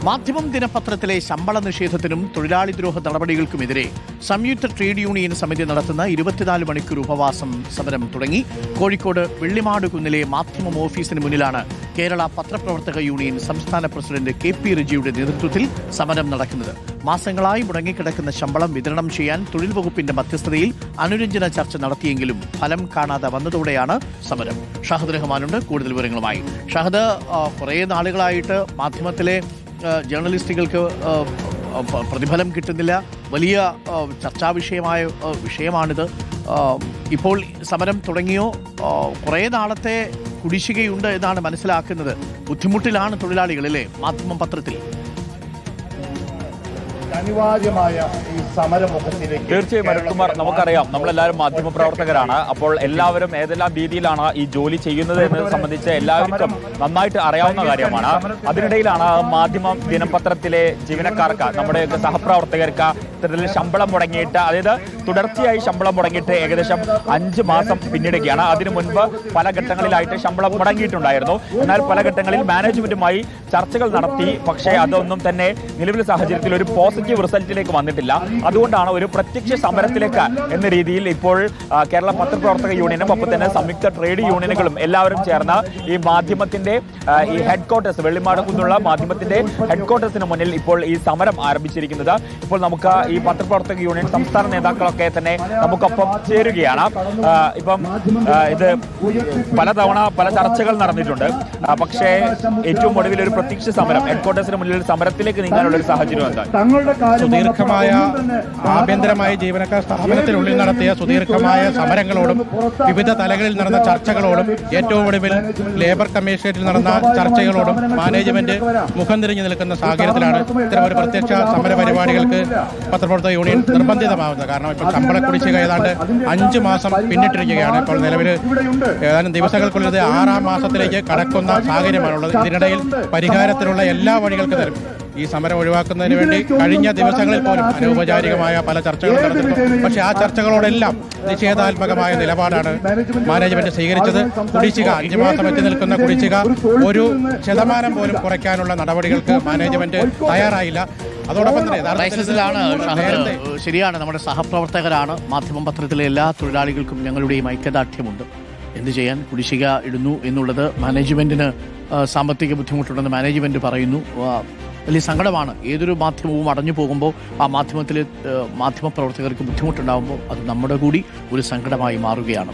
മാധ്യമം ദിനപത്രത്തിലെ ശമ്പള നിഷേധത്തിനും തൊഴിലാളി ദ്രോഹ നടപടികൾക്കുമെതിരെ സംയുക്ത ട്രേഡ് യൂണിയൻ സമിതി നടത്തുന്ന 24 മണിക്കൂർ ഉപവാസം സമരം തുടങ്ങി. കോഴിക്കോട് വെള്ളിമാട് കുന്നിലെ മാധ്യമം ഓഫീസിന് മുന്നിലാണ് കേരള പത്രപ്രവർത്തക യൂണിയൻ സംസ്ഥാന പ്രസിഡന്റ് KP റജിയുടെ നേതൃത്വത്തിൽ സമരം നടക്കുന്നത്. മാസങ്ങളായി മുടങ്ങിക്കിടക്കുന്ന ശമ്പളം വിതരണം ചെയ്യാൻ തൊഴിൽ വകുപ്പിന്റെ മധ്യസ്ഥതയിൽ അനുരഞ്ജന ചർച്ച നടത്തിയെങ്കിലും ഫലം കാണാതെ വന്നതോടെയാണ് സമരം. ഷാഹദ് റഹ്മാനുണ്ട് കൂടുതൽ വിവരങ്ങളുമായി. ഷാഹദ്, കുറേ നാളുകളായിട്ട് മാധ്യമത്തിലെ ജേർണലിസ്റ്റുകൾക്ക് പ്രതിഫലം കിട്ടുന്നില്ല. വലിയ ചർച്ചാ വിഷയമാണിത്. ഇപ്പോൾ സമരം തുടങ്ങിയോ? കുറേ നാളത്തെ കുടിശ്ശികയുണ്ട് എന്നാണ് മനസ്സിലാക്കുന്നത്. ബുദ്ധിമുട്ടിലാണ് തൊഴിലാളികൾ അല്ലേ മാധ്യമം പത്രത്തിൽ? അനിവാര്യമായ ഈ സമരമുഖത്തിലേക്ക് തീർച്ചയായും അരുൺകുമാർ, നമുക്കറിയാം നമ്മളെല്ലാവരും മാധ്യമപ്രവർത്തകരാണ്. അപ്പോൾ എല്ലാവരും ഏതെല്ലാം രീതിയിലാണ് ഈ ജോലി ചെയ്യുന്നത് എന്നത് സംബന്ധിച്ച് എല്ലാവർക്കും നന്നായിട്ട് അറിയാവുന്ന കാര്യമാണ്. അതിനിടയിലാണ് മാധ്യമ ദിനപത്രത്തിലെ ജീവനക്കാർക്ക്, നമ്മുടെ സഹപ്രവർത്തകർക്ക് ഇത്തരത്തിൽ ശമ്പളം മുടങ്ങിയിട്ട്, അതായത് തുടർച്ചയായി ശമ്പളം മുടങ്ങിയിട്ട് ഏകദേശം 5 മാസം പിന്നിടുകയാണ്. അതിനു മുൻപ് പല ഘട്ടങ്ങളിലായിട്ട് ശമ്പളം മുടങ്ങിയിട്ടുണ്ടായിരുന്നു. എന്നാൽ പല ഘട്ടങ്ങളിൽ മാനേജ്മെന്റുമായി ചർച്ചകൾ നടത്തി. പക്ഷേ അതൊന്നും തന്നെ നിലവിലെ സാഹചര്യത്തിൽ ഒരു പോസിറ്റീവ് റിസൾട്ടിലേക്ക് വന്നിട്ടില്ല. അതുകൊണ്ടാണ് ഒരു പ്രത്യക്ഷ സമരത്തിലേക്ക് എന്ന രീതിയിൽ ഇപ്പോൾ കേരള പത്രപ്രവർത്തക യൂണിയനും ഒപ്പം തന്നെ സംയുക്ത ട്രേഡ് യൂണിയനുകളും എല്ലാവരും ചേർന്ന് ഈ മാധ്യമത്തിന്റെ ഈ ഹെഡ്ക്വാർട്ടേഴ്സ്, വെള്ളിമാട് കുന്നുള്ള മാധ്യമത്തിന്റെ ഹെഡ്ക്വാർട്ടേഴ്സിന് മുന്നിൽ ഇപ്പോൾ ഈ സമരം ആരംഭിച്ചിരിക്കുന്നത്. ഇപ്പോൾ നമുക്ക് ഈ പത്രപ്രവർത്തക യൂണിയൻ സംസ്ഥാന നേതാക്കളൊക്കെ തന്നെ നമുക്കൊപ്പം ചേരുകയാണ്. ഇപ്പം ഇത് പലതവണ പല ചർച്ചകൾ നടന്നിട്ടുണ്ട്. പക്ഷേ ഏറ്റവും ഒടുവിൽ ഒരു പ്രത്യക്ഷ സമരം, ഹെഡ്ക്വാർട്ടേഴ്സിന് മുന്നിൽ സമരത്തിലേക്ക് നീങ്ങാനുള്ള ഒരു സാഹചര്യം എന്താണ്? സുദീർഘമായ ആഭ്യന്തരമായ ജീവനക്കാർ സ്ഥാപനത്തിനുള്ളിൽ നടത്തിയ സുദീർഘമായ സമരങ്ങളോടും വിവിധ തലങ്ങളിൽ നടന്ന ചർച്ചകളോടും ഏറ്റവും ഒടുവിൽ ലേബർ കമ്മീഷനിൽ നടന്ന ചർച്ചകളോടും മാനേജ്മെന്റ് മുഖം തിരിഞ്ഞു നിൽക്കുന്ന സാഹചര്യത്തിലാണ് ഇത്തരം ഒരു പ്രത്യക്ഷ സമര പരിപാടികൾക്ക് പത്രപ്രവർത്തക യൂണിയൻ നിർബന്ധിതമാവുന്നത്. കാരണം ഇപ്പോൾ ശമ്പള കുടിശ്ശിക ഏതാണ്ട് 5 മാസം പിന്നിട്ടിരിക്കുകയാണ്. ഇപ്പോൾ നിലവിൽ ഏതാനും ദിവസങ്ങൾക്കുള്ളത് 6-ാം മാസത്തിലേക്ക് കടക്കുന്ന സാഹചര്യമാണുള്ളത്. ഇതിനിടയിൽ പരിഹാരത്തിനുള്ള എല്ലാ വഴികൾക്കും തരും. ഈ സമരം ഒഴിവാക്കുന്നതിന് വേണ്ടി കഴിഞ്ഞ ദിവസങ്ങളിൽ പോലും അനൗപചാരികമായ പല ചർച്ചകളും നടത്തിയിരുന്നു. പക്ഷേ ആ ചർച്ചകളോടെല്ലാം നിഷേധാത്മകമായ നിലപാടാണ് മാനേജ്മെന്റ് സ്വീകരിച്ചത്. കുടിശ്ശിക 5 മാസം എത്തി നിൽക്കുന്ന കുടിശ്ശിക 1% പോലും കുറയ്ക്കാനുള്ള നടപടികൾക്ക് മാനേജ്മെന്റ് തയ്യാറായില്ല. അതോടൊപ്പം തന്നെ ശരിയാണ്, നമ്മുടെ സഹപ്രവർത്തകരാണ്. മാധ്യമം പത്രത്തിലെ എല്ലാ തൊഴിലാളികൾക്കും ഞങ്ങളുടെയും ഐക്യദാർഢ്യമുണ്ട്. എന്ത് ചെയ്യാൻ, കുടിശ്ശിക ഇടുന്നു എന്നുള്ളത് മാനേജ്മെന്റിന് സാമ്പത്തിക ബുദ്ധിമുട്ടുണ്ടെന്ന് മാനേജ്മെന്റ് പറയുന്നു. വലിയ സങ്കടമാണ്. ഏതൊരു മാധ്യമവും അടഞ്ഞു പോകുമ്പോൾ ആ മാധ്യമപ്രവർത്തകർക്ക് ബുദ്ധിമുട്ടുണ്ടാകുമ്പോൾ അത് നമ്മുടെ കൂടി ഒരു സങ്കടമായി മാറുകയാണ്.